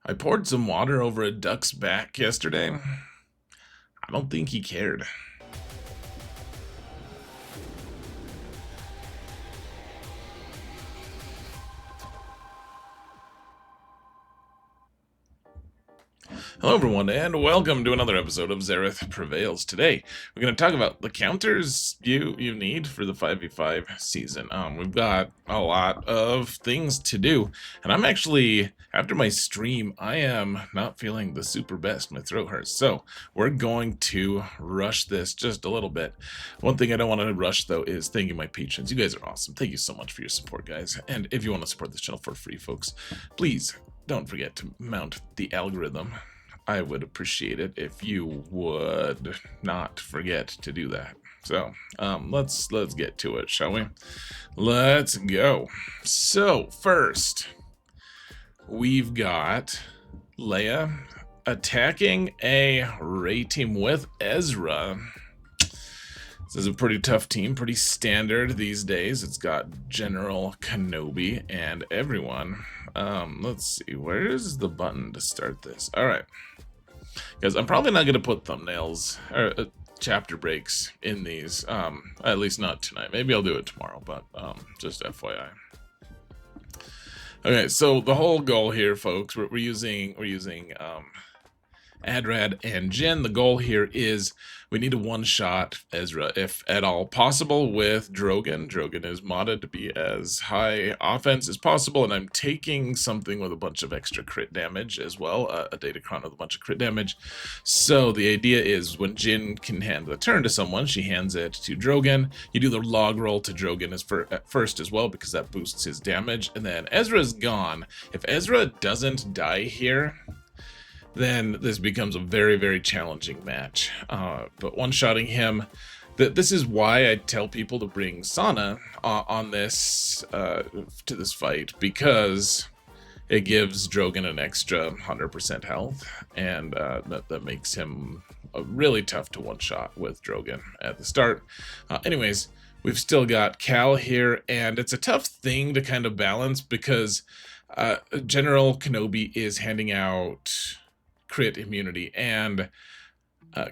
I poured some water over a duck's back yesterday. I don't think he cared. Hello everyone, and welcome to another episode of Xaereth Prevails. Today, we're going to talk about the counters you need for the 5v5 season. We've got a lot of things to do, and I'm actually, after my stream, I am not feeling the super best. My throat hurts, so we're going to rush this just a little bit. One thing I don't want to rush, though, is thanking my patrons. You guys are awesome. Thank you so much for your support, guys. And if you want to support this channel for free, folks, please don't forget to mount the algorithm. I would appreciate it if you would not forget to do that. So, let's get to it, shall we? Let's go. So, first, we've got Leia attacking a Rey team with Ezra. This is a pretty tough team, pretty standard these days. It's got General Kenobi and everyone. Let's see, where's the button to start this? All right. Because I'm probably not going to put thumbnails or chapter breaks in these, at least not tonight. Maybe I'll do it tomorrow, but just FYI. Okay, so the whole goal here, folks, we're using Adrad and Jin. The goal here is we need to one-shot Ezra, if at all possible, with Drogon. Drogon is modded to be as high offense as possible, and I'm taking something with a bunch of extra crit damage as well, a Datacron with a bunch of crit damage. So the idea is when Jin can hand the turn to someone, she hands it to Drogon. You do the log roll to Drogon at first as well, because that boosts his damage, and then Ezra's gone. If Ezra doesn't die here, then this becomes a very, very challenging match. But one-shotting him, this is why I tell people to bring Sana on this, to this fight, because it gives Drogon an extra 100% health, and that makes him really tough to one-shot with Drogon at the start. Anyways, we've still got Cal here, and it's a tough thing to kind of balance, because General Kenobi is handing out crit immunity, and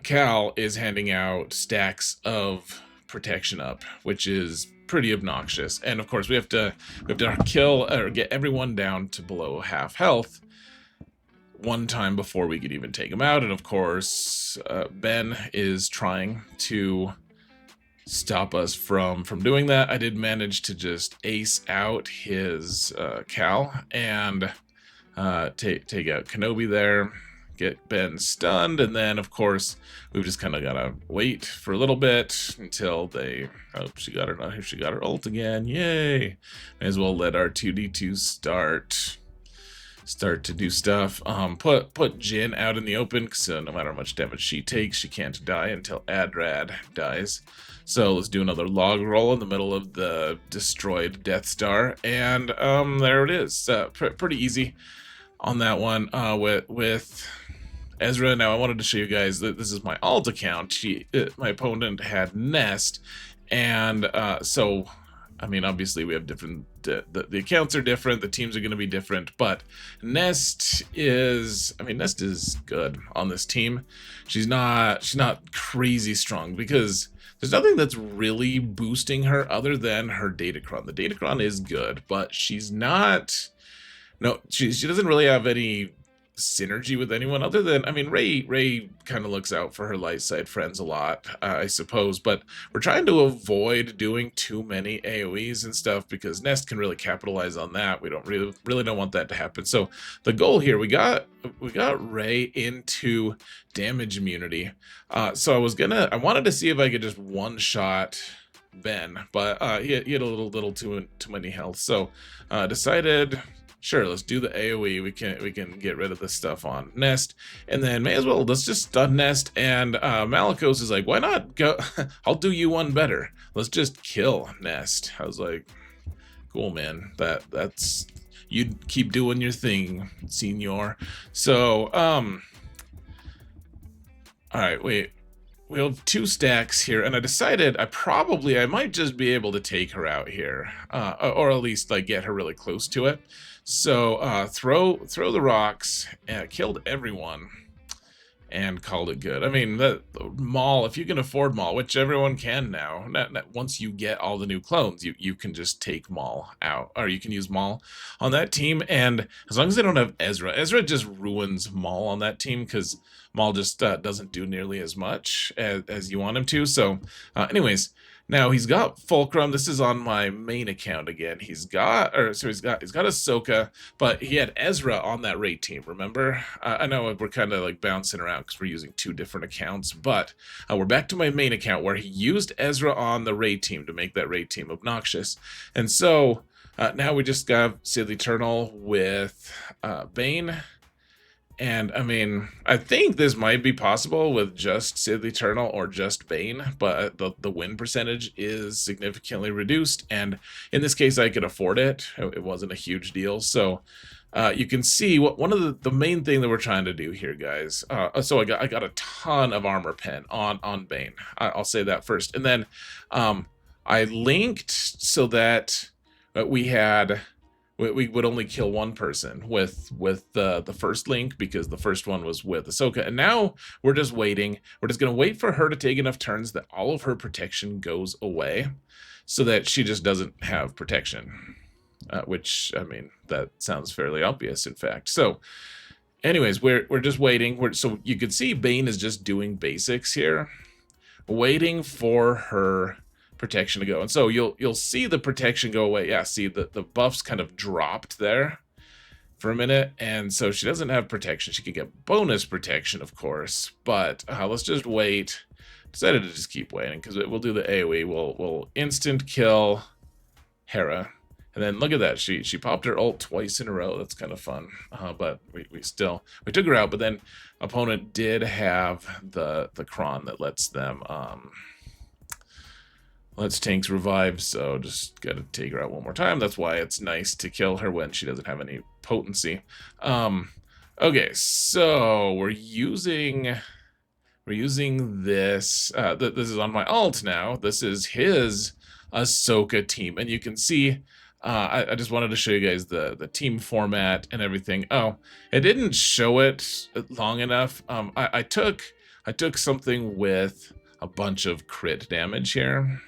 Cal is handing out stacks of protection up, which is pretty obnoxious. And of course we have to kill or get everyone down to below half health one time before we could even take him out. And of course Ben is trying to stop us from doing that. I did manage to just ace out his Cal and take out Kenobi there, get Ben stunned, and then of course we've just kind of gotta wait for a little bit until they, oh, she got her ult again, yay. May as well let our 2d2 start to do stuff. Put Jin out in the open, so no matter how much damage she takes, she can't die until Adrad dies. So let's do another log roll in the middle of the destroyed Death Star, and there it is. Pretty easy on that one with Ezra. Now I wanted to show you guys that this is my alt account. My opponent had Nest, and so I mean, obviously we have different, the accounts are different, the teams are going to be different, but Nest is good on this team. She's not crazy strong, because there's nothing that's really boosting her other than her Datacron. The Datacron is good, but she's not, no, she doesn't really have any synergy with anyone other than, I mean, Rey kind of looks out for her light side friends a lot, I suppose, but we're trying to avoid doing too many AoEs and stuff, because Nest can really capitalize on that. We don't really don't want that to happen. So the goal here, we got Rey into damage immunity. So I wanted to see if I could just one-shot Ben, but he had a little too many health. So decided, sure, let's do the AoE. We can get rid of this stuff on Nest, and then may as well let's just stun Nest. And Malicos is like, why not go? I'll do you one better. Let's just kill Nest. I was like, cool, man. That's you keep doing your thing, Senor. So all right, wait. we have 2 stacks here, and I decided I might just be able to take her out here, or at least like get her really close to it. So throw the rocks, killed everyone, and called it good. I mean, the Maul, if you can afford Maul, which everyone can now, once you get all the new clones, you can just take Maul out, or you can use Maul on that team. And as long as they don't have Ezra just ruins Maul on that team, because Maul just doesn't do nearly as much as you want him to. So anyways, now he's got Fulcrum. This is on my main account again. He's got Ahsoka, but he had Ezra on that raid team. Remember? I know we're kind of like bouncing around because we're using 2 different accounts, but we're back to my main account where he used Ezra on the raid team to make that raid team obnoxious. And so now we just got Sith Eternal with Bane. And I mean, I think this might be possible with just Sith Eternal or just Bane, but the win percentage is significantly reduced. And in this case, I could afford it. It wasn't a huge deal. So you can see what one of the main thing that we're trying to do here, guys. So I got a ton of armor pen on Bane. I'll say that first. And then I linked so that we would only kill one person with the first link, because the first one was with Ahsoka. And now we're just waiting. We're just going to wait for her to take enough turns that all of her protection goes away so that she just doesn't have protection. Which, I mean, that sounds fairly obvious, in fact. So anyways, we're just waiting. So you can see Bane is just doing basics here, waiting for her protection to go. And so you'll see the protection go away. Yeah, see the buffs kind of dropped there for a minute, and so she doesn't have protection. She could get bonus protection, of course, but let's just wait. Decided to just keep waiting because we'll do the AoE. We'll instant kill Hera, and then look at that. She popped her ult twice in a row. That's kind of fun. But we took her out. But then opponent did have the Kron that lets them lets tanks revive, so just gotta take her out one more time. That's why it's nice to kill her when she doesn't have any potency. Okay, so we're using this. This is on my alt now. This is his Ahsoka team, and you can see. I just wanted to show you guys the team format and everything. Oh, it didn't show it long enough. I took something with a bunch of crit damage here.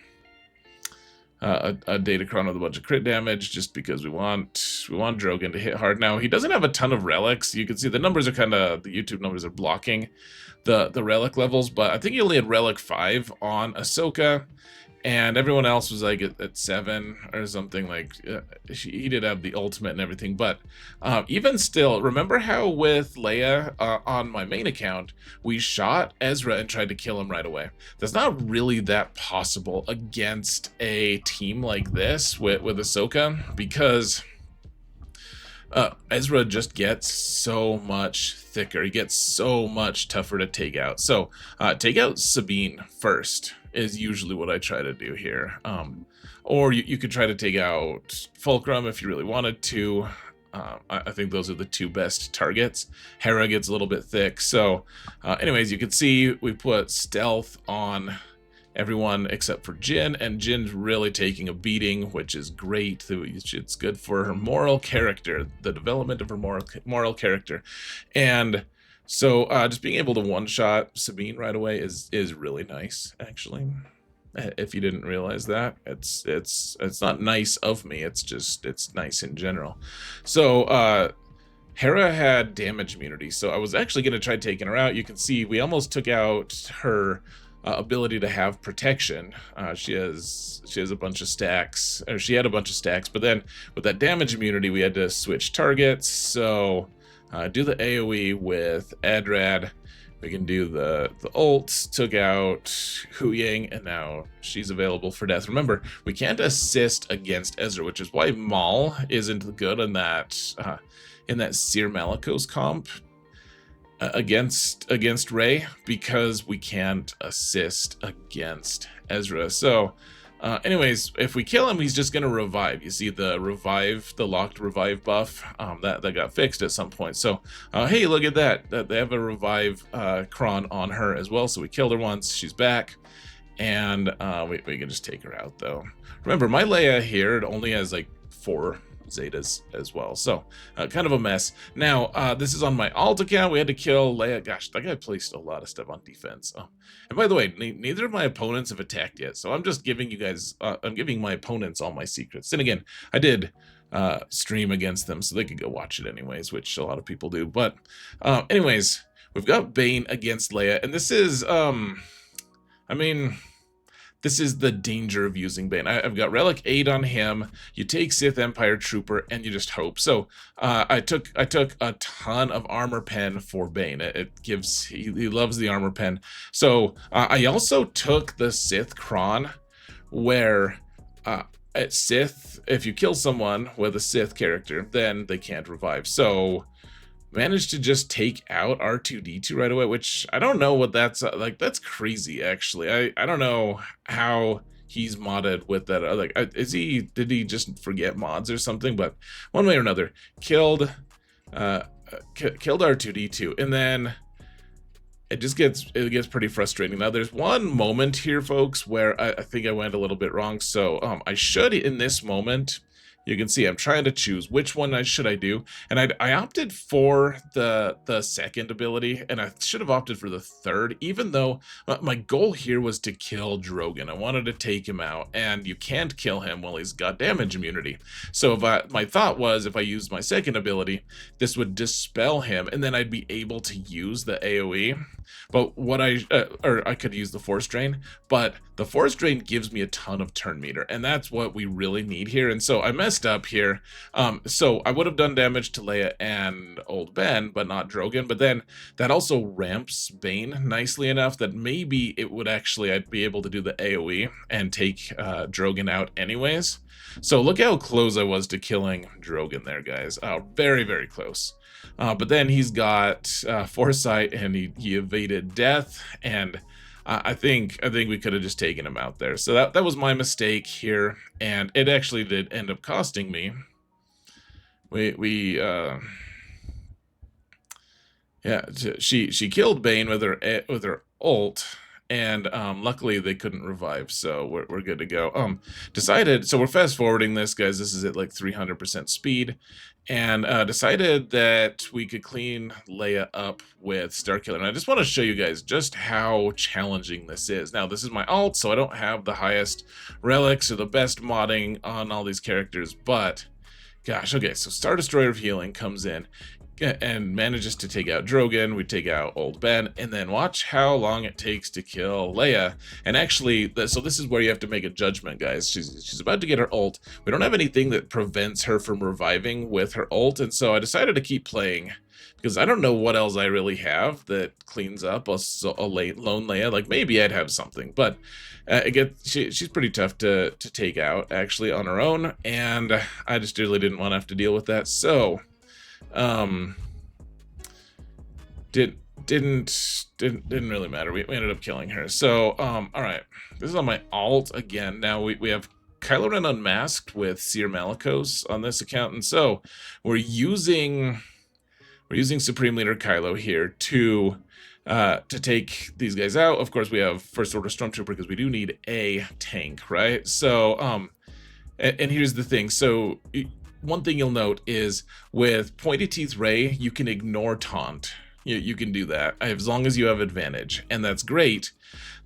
A Datacron with a bunch of crit damage, just because we want Drogon to hit hard. Now he doesn't have a ton of relics. You can see the numbers are the YouTube numbers are blocking the relic levels, but I think he only had relic 5 on Ahsoka, and everyone else was like at 7 or something. Like he did have the ultimate and everything, but even still, remember how with Leia on my main account we shot Ezra and tried to kill him right away? That's not really that possible against a team like this with Ahsoka, because Ezra just gets so much thicker. He gets so much tougher to take out. So take out Sabine first is usually what I try to do here. Or you could try to take out Fulcrum if you really wanted to. I think those are the 2 best targets. Hera gets a little bit thick. So anyways, you can see we put stealth on everyone except for Jyn, and Jyn's really taking a beating, which is great. It's good for her moral character, the development of her moral character. And so just being able to one-shot Sabine right away is really nice, actually. If you didn't realize that, it's not nice of me, it's nice in general. So Hera had damage immunity, so I was actually going to try taking her out. You can see we almost took out her ability to have protection. She has a bunch of stacks, or she had a bunch of stacks, but then with that damage immunity we had to switch targets. So do the AoE with Adrad. We can do the ults, took out Hu Yang, and now she's available for death. Remember, we can't assist against Ezra, which is why Maul isn't good in that Seer Malicos comp against Rey, because we can't assist against Ezra. So Anyways, if we kill him, he's just gonna revive. You see the revive, the locked revive buff, that got fixed at some point. So, hey, look at that. They have a revive cron on her as well. So we killed her once. She's back, and we can just take her out though. Remember, my Leia here, it only has like 4 Zetas as well, so kind of a mess. Now this is on my alt account. We had to kill Leia. Gosh, that guy placed a lot of stuff on defense. And by the way, neither of my opponents have attacked yet, so I'm just giving you guys I'm giving my opponents all my secrets. And again, I did stream against them, so they could go watch it anyways, which a lot of people do. But anyways, we've got Bane against Leia, and this is I mean, this is the danger of using Bane. I've got Relic 8 on him. You take Sith Empire Trooper and you just hope. So I took a ton of armor pen for Bane. It gives, he loves the armor pen. So I also took the Sith Cron, where at Sith, if you kill someone with a Sith character, then they can't revive. So managed to just take out R2-D2 right away, which I don't know what that's like. That's crazy, actually. I don't know how he's modded with that. Like, did he just forget mods or something? But one way or another, killed R2-D2, and then it gets pretty frustrating. Now, there's one moment here, folks, where I think I went a little bit wrong. So I should, in this moment, you can see I'm trying to choose which one should I do, and I opted for the second ability, and I should have opted for the third, even though my goal here was to kill Drogon. I wanted to take him out, and you can't kill him while he's got damage immunity. So my thought was, if I used my second ability, this would dispel him, and then I'd be able to use the AoE. But what or I could use the Force Drain, but the Force Drain gives me a ton of turn meter, and that's what we really need here. And so I messed up here. So I would have done damage to Leia and Old Ben, but not Drogon. But then that also ramps Bane nicely enough that maybe it would actually, I'd be able to do the AoE and take Drogon out anyways. So look how close I was to killing Drogon there, guys. Very, very close. But then he's got foresight, and he evaded death, and I think we could have just taken him out there. So that was my mistake here, and it actually did end up costing me. Yeah, she killed Bane with her ult. And luckily they couldn't revive, so we're good to go. So we're fast forwarding this, guys. This is at like 300% speed, and decided that we could clean Leia up with Starkiller. And I just want to show you guys just how challenging this is. Now, this is my alt, so I don't have the highest relics or the best modding on all these characters, but gosh, okay. So Star Destroyer of Healing comes in and manages to take out Drogon. We take out Old Ben, and then watch how long it takes to kill Leia. And actually, so this is where you have to make a judgment, guys. She's about to get her ult. We don't have anything that prevents her from reviving with her ult, and so I decided to keep playing, because I don't know what else I really have that cleans up a lone Leia. Like, maybe I'd have something, but she's pretty tough to take out, actually, on her own, and I just really didn't want to have to deal with that. So didn't really matter. We ended up killing her. So all right, this is on my alt again. Now we have Kylo Ren unmasked with Seer Malicos on this account, and so we're using Supreme Leader Kylo here to take these guys out. Of course, we have First Order Stormtrooper because we do need a tank, right? So and here's the thing. So one thing you'll note is with Pointy Teeth Rey, you can ignore taunt. You can do that as long as you have advantage, and that's great.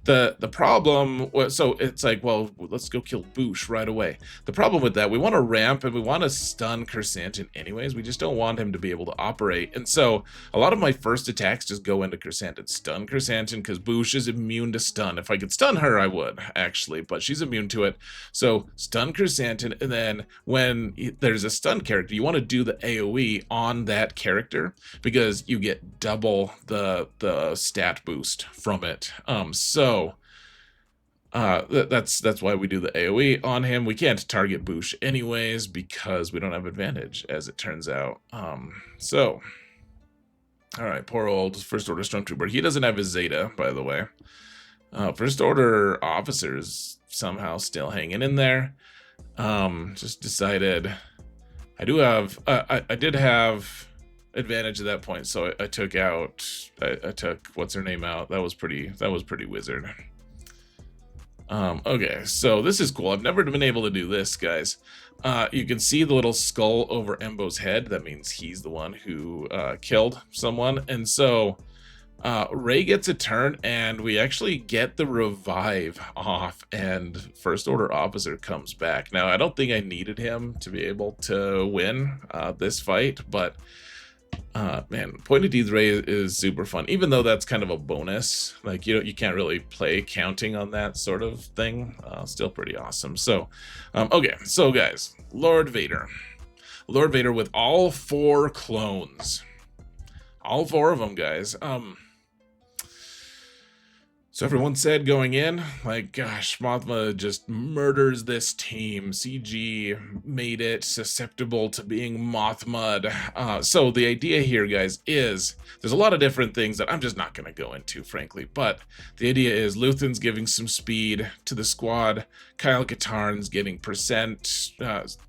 The problem, so it's like, well, let's go kill Boosh right away. The problem with that, we want to ramp and we want to stun Chrysanthemum anyways. We just don't want him to be able to operate. And so a lot of my first attacks just go into Chrysanthemum, stun Chrysanthemum, because Boosh is immune to stun. If I could stun her, I would, actually, but she's immune to it. So stun Chrysanthemum, and then when there's a stun character, you want to do the AoE on that character, because you get double the stat boost from it. That's why we do the AoE on him. We can't target Boosh anyways because we don't have advantage, as it turns out. So all right, poor old First Order Stormtrooper. He doesn't have his Zeta, by the way. First Order officers somehow still hanging in there. Just decided I did have advantage at that point, so I took out I took what's her name out. That was pretty wizard. Okay, so this is cool. I've never been able to do this, guys. You can see the little skull over Embo's head. That means he's the one who killed someone. And so Rey gets a turn, and we actually get the revive off, and First Order Officer comes back. Now, I don't think I needed him to be able to win this fight, but man, Pointed Teeth Rey is super fun, even though that's kind of a bonus. Like, you can't really play counting on that sort of thing. Still pretty awesome. So, okay, so guys, Lord Vader with all 4 clones, all 4 of them, guys. So everyone said going in, like, gosh, Mothma just murders this team. CG made it susceptible to being Mothmud. So the idea here, guys, is there's a lot of different things that I'm just not going to go into, frankly. But the idea is Luthen's giving some speed to the squad. Kyle Katarn's getting percent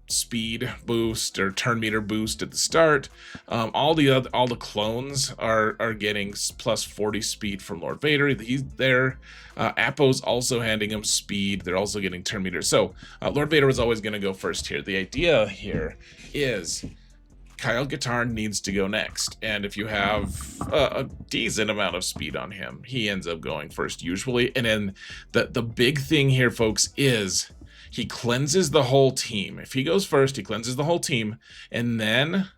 speed boost or turn meter boost at the start. All the clones are getting plus 40 speed from Lord Vader. He's there. Appo's also handing him speed. They're also getting turn meter. So Lord Vader was always going to go first here. The idea here is Kyle Katarn needs to go next, and if you have a decent amount of speed on him, he ends up going first usually. And then the big thing here, folks, is he cleanses the whole team. If he goes first, he cleanses the whole team, and then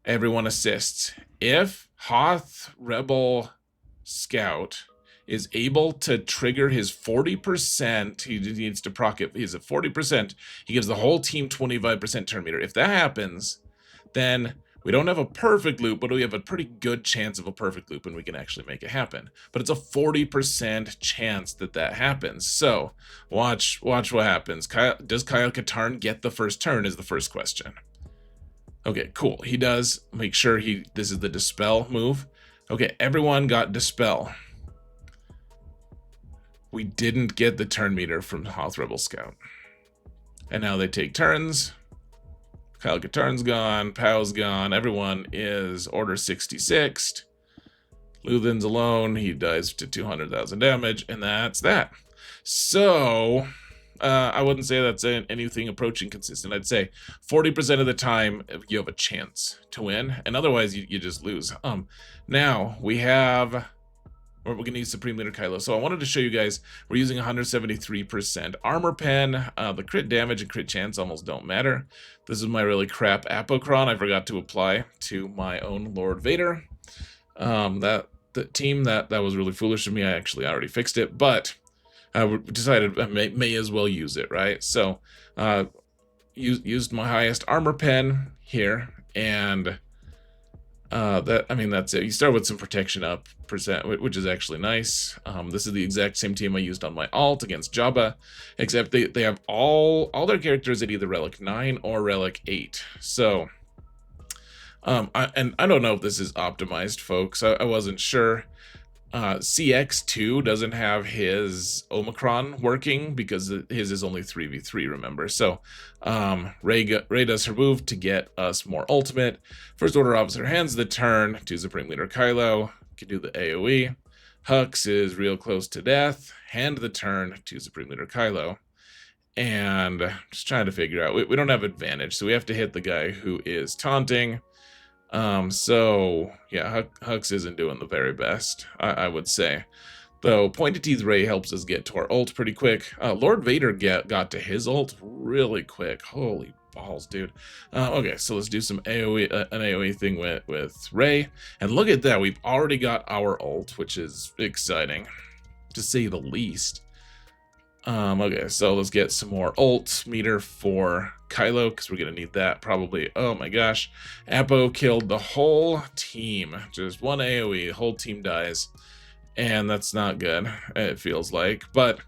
everyone assists. If Hoth Rebel Scout is able to trigger his 40%, he needs to proc it. He's at 40%. He gives the whole team 25% turn meter. If that happens, then we don't have a perfect loop, but we have a pretty good chance of a perfect loop, and we can actually make it happen. But it's a 40% chance that happens. So watch what happens. Does Kyle Katarn get the first turn is the first question. Okay, cool. He does. Make sure this is the dispel move. Okay, everyone got dispel. We didn't get the turn meter from Hoth Rebel Scout. And now they take turns. Kyle Katarn's gone, Pow's gone, everyone is Order 66'd. Luthen's alone, he dies to 200,000 damage, and that's that. So, I wouldn't say that's anything approaching consistent. I'd say 40% of the time you have a chance to win, and otherwise you just lose. Now, we're going to use Supreme Leader Kylo. So I wanted to show you guys, we're using 173% armor pen. The crit damage and crit chance almost don't matter. This is my really crap Apocron I forgot to apply to my own Lord Vader. The team, that was really foolish of me. I actually already fixed it, but I decided I may as well use it, right? So used my highest armor pen here, and that's it. You start with some protection up percent, which is actually nice. This is the exact same team I used on my alt against Jabba, except they have all their characters at either Relic 9 or Relic 8. So, I don't know if this is optimized, folks. I wasn't sure. CX2 doesn't have his Omicron working because his is only 3v3, remember? So Rey does her move to get us more ultimate. First Order Officer hands the turn to Supreme Leader Kylo. Can do the AoE. Hux is real close to death. Hand the turn to Supreme Leader Kylo. And just trying to figure out, we don't have advantage, so we have to hit the guy who is taunting. So yeah, Hux isn't doing the very best, I would say. Though Pointed Teeth Rey helps us get to our ult pretty quick. Lord Vader got to his ult really quick. Holy balls, dude. Okay, so let's do some AoE, an AoE thing with Rey. And look at that, we've already got our ult, which is exciting, to say the least. Okay, so let's get some more ult meter for Kylo, because we're going to need that probably. Oh my gosh. Appo killed the whole team. Just one AoE, whole team dies. And that's not good, it feels like. But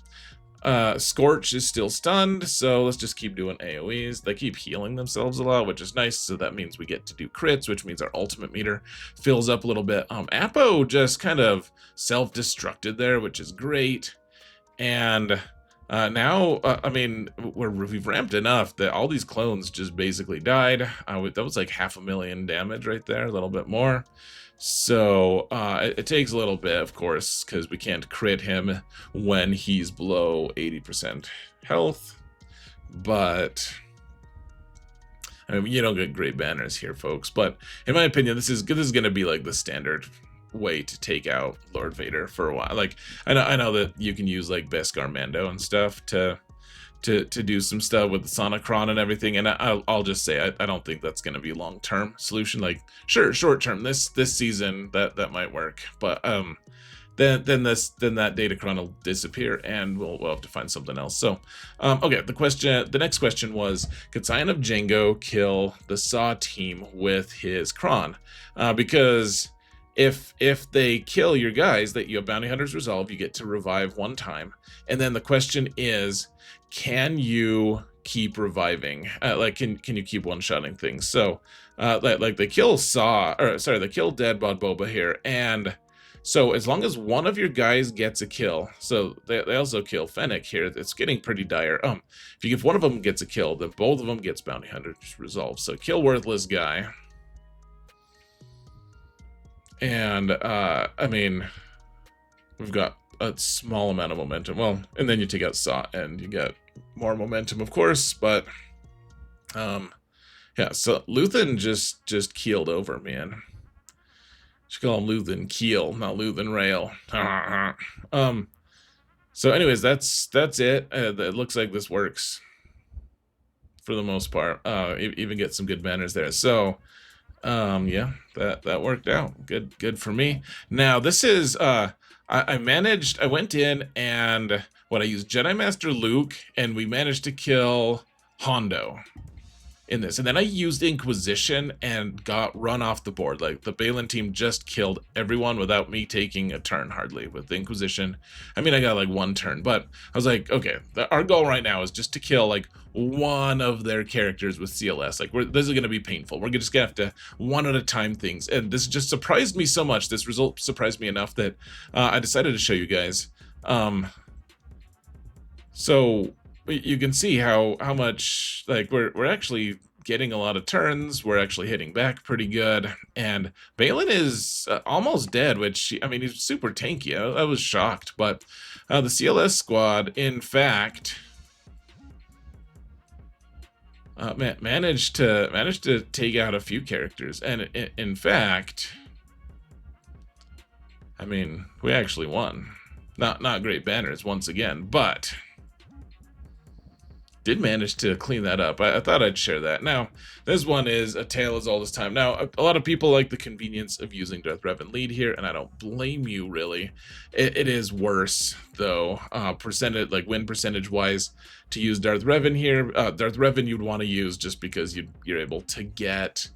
Scorch is still stunned, so let's just keep doing AoEs. They keep healing themselves a lot, which is nice, so that means we get to do crits, which means our ultimate meter fills up a little bit. Appo just kind of self-destructed there, which is great. And now, I mean, we've ramped enough that all these clones just basically died. That was like 500,000 damage right there, a little bit more. So it takes a little bit, of course, because we can't crit him when he's below 80% health. But I mean, you don't get great banners here, folks. But in my opinion, this is going to be like the standard way to take out Lord Vader for a while. Like I know that you can use like Beskar Mando and stuff to do some stuff with the Sonicron and everything, and I'll just say I don't think that's going to be a long-term solution. Like sure, short-term this season that might work, but then that Datacron will disappear and we'll have to find something else. So okay, the next question was, could Scion of Jango kill the Saw team with his Kron? Because if they kill your guys that you have Bounty Hunters Resolve, you get to revive one time, and then the question is, can you keep reviving? Like, can you keep one-shotting things? So, like they kill they kill Dead Bod Boba here, and so as long as one of your guys gets a kill, so they also kill Fennec here. It's getting pretty dire. If one of them gets a kill, then both of them gets Bounty Hunters Resolve. So kill worthless guy. And I mean, we've got a small amount of momentum. Well, and then you take out Saw and you get more momentum, of course, but yeah, so Luthen just keeled over, man. Should call him Luthen Keel, not Luthen Rail. So anyways, that's it. It looks like this works for the most part. Even get some good banners there. So yeah, that worked out. Good for me. Now this is I went in and I used Jedi Master Luke, and we managed to kill Hondo in this. And then I used Inquisition and got run off the board. Like, the Baylan team just killed everyone without me taking a turn, hardly, with the Inquisition. I mean, I got like one turn, but I was like, okay, our goal right now is just to kill like one of their characters with CLS. Like, this is going to be painful. We're just going to have to one at a time things. And this just surprised me so much. This result surprised me enough that I decided to show you guys. So you can see how much, like, we're actually getting a lot of turns. We're actually hitting back pretty good, and Baylan is almost dead, which, I mean, he's super tanky. I was shocked, but the CLS squad, in fact, managed to take out a few characters, and in fact, I mean, we actually won. Not great banners once again, but did manage to clean that up. I thought I'd share that. Now, this one is A Tale as Old as Time. Now, a lot of people like the convenience of using Darth Revan lead here, and I don't blame you, really. It is worse, though, win percentage-wise, to use Darth Revan here. Darth Revan you'd want to use just because you're able to get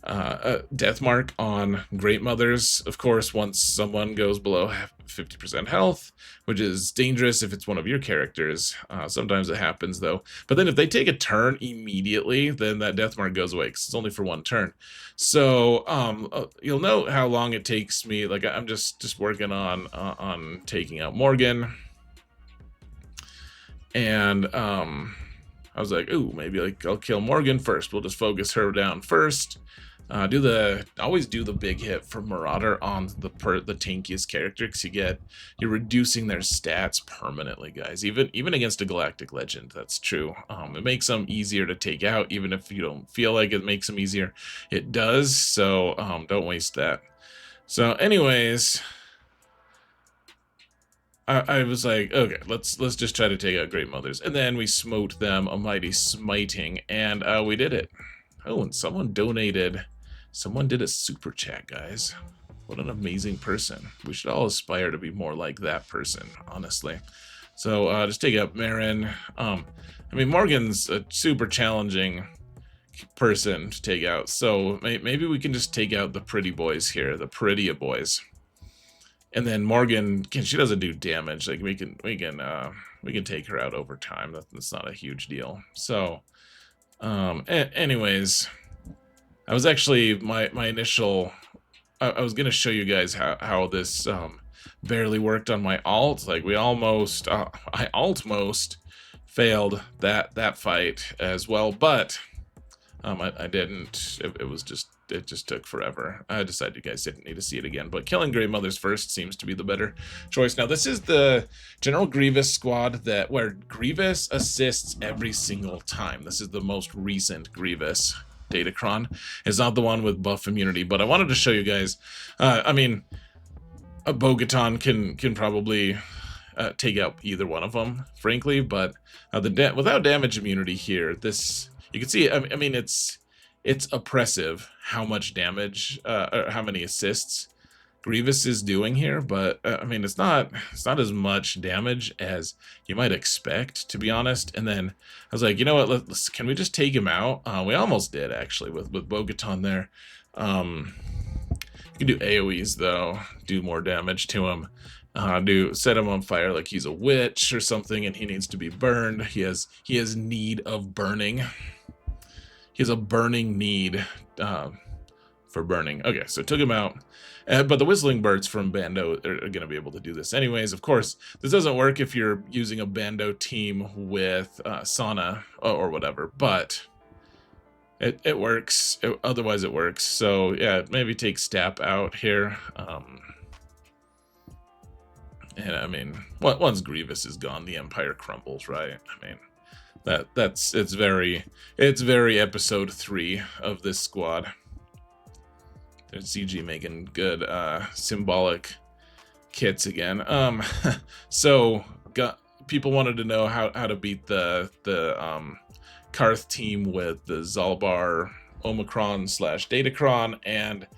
a death mark on Great Mothers, of course, once someone goes below 50% health, which is dangerous if it's one of your characters. Sometimes it happens, though. But then if they take a turn immediately, then that death mark goes away, because it's only for one turn. So you'll note how long it takes me. Like, I'm just working on taking out Morgan, and I was like, ooh, maybe like I'll kill Morgan first. We'll just focus her down first. Always do the big hit for Marauder on the tankiest character, because you're reducing their stats permanently, guys. Even against a Galactic Legend, that's true. It makes them easier to take out, even if you don't feel like it makes them easier. It does, so don't waste that. So, anyways, I was like, okay, let's just try to take out Great Mothers, and then we smote them a mighty smiting, and we did it. Oh, and someone donated. Someone did a super chat, guys. What an amazing person. We should all aspire to be more like that person, honestly. So, just take out Marin. I mean, Morgan's a super challenging person to take out, so maybe we can just take out the pretty boys here, the prettier boys. And then Morgan, she doesn't do damage. Like, we can take her out over time. That's not a huge deal. So, anyways, I was actually my initial. I was gonna show you guys how this barely worked on my alt. Like we almost, I altmost failed that fight as well, but I didn't. It just took forever. I decided you guys didn't need to see it again, but killing Grey Mothers first seems to be the better choice. Now, this is the General Grievous squad where Grievous assists every single time. This is the most recent Grievous. Datacron is not the one with buff immunity, but I wanted to show you guys. I mean, a Bo-Katan can probably take out either one of them, frankly, but without damage immunity here, this. You can see, I mean, it's oppressive how much damage, or how many assists Grievous is doing here, but I mean, it's not as much damage as you might expect, to be honest. And then I was like, you know what? Can we just take him out? We almost did actually with Bo-Katan there. You can do AoEs though, do more damage to him. Set him on fire like he's a witch or something, and he needs to be burned. He has need of burning. He has a burning need for burning. Okay, so took him out. But the Whistling Birds from Bando are going to be able to do this anyways. Of course, this doesn't work if you're using a Bando team with Sana or whatever, but it works. Otherwise, it works. So, yeah, maybe take Stap out here. And, I mean, once Grievous is gone, the Empire crumbles, right? I mean... It's very episode 3 of this squad. There's CG making good symbolic kits again. So people wanted to know how to beat the Karth team with the Zalbar Omicron / Datacron, and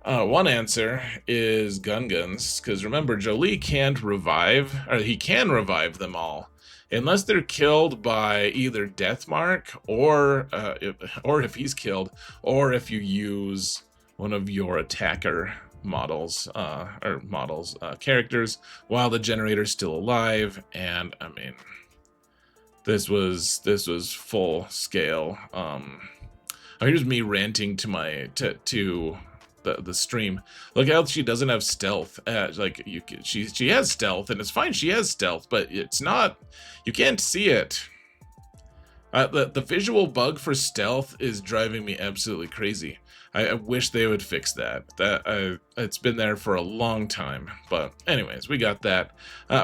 one answer is guns, because remember, Jolie can't revive, or he can revive them all. Unless they're killed by either Deathmark or if he's killed, or if you use one of your attacker models characters while the generator's still alive. And I mean, this was full scale. Here's me ranting to the stream. Look how she doesn't have stealth. She has stealth, and it's fine. She has stealth, but it's not. You can't see it. The visual bug for stealth is driving me absolutely crazy. I wish they would fix that. It's been there for a long time. But anyways, we got that.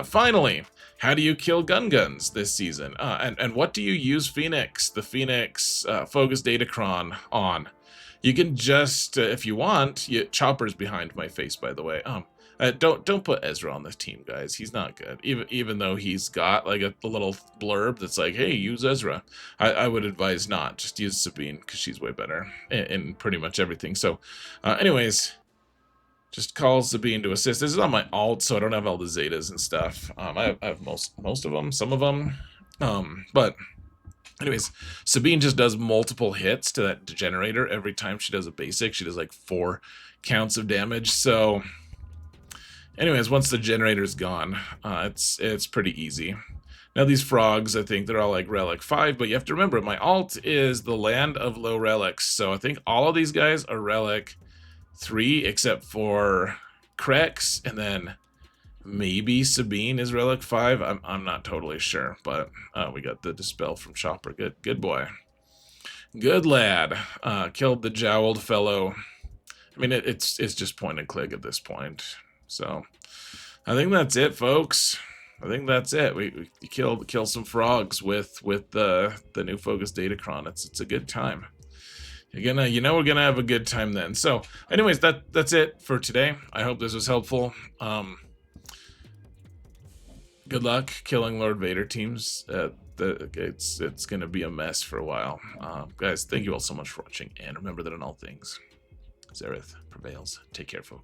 Finally, how do you kill guns this season? And what do you use Phoenix, the Phoenix Focus Datacron on? You can just, if you want, Chopper's behind my face, by the way. Don't put Ezra on this team, guys. He's not good. Even though he's got like a little blurb that's like, hey, use Ezra. I would advise not. Just use Sabine, because she's way better in pretty much everything. So, anyways, just call Sabine to assist. This is on my alt, so I don't have all the Zetas and stuff. I have most of them, some of them. But... anyways, Sabine just does multiple hits to that generator every time she does a basic. She does like 4 counts of damage. So, anyways, once the generator's gone, it's pretty easy. Now these frogs, I think they're all like Relic 5, but you have to remember, my alt is the Land of Low Relics. So I think all of these guys are Relic 3, except for Krex, and then... maybe Sabine is Relic 5. I'm not totally sure, but we got the Dispel from Chopper. Good boy. Good lad. Killed the jowled fellow. I mean, it's just point and click at this point. So, I think that's it, folks. I think that's it. We kill some frogs with the new Focus Datacron. It's a good time. We're gonna have a good time then. So, anyways, that's it for today. I hope this was helpful. Good luck killing Lord Vader teams. It's going to be a mess for a while. Guys, thank you all so much for watching, and remember that in all things, Zereth prevails. Take care, folks.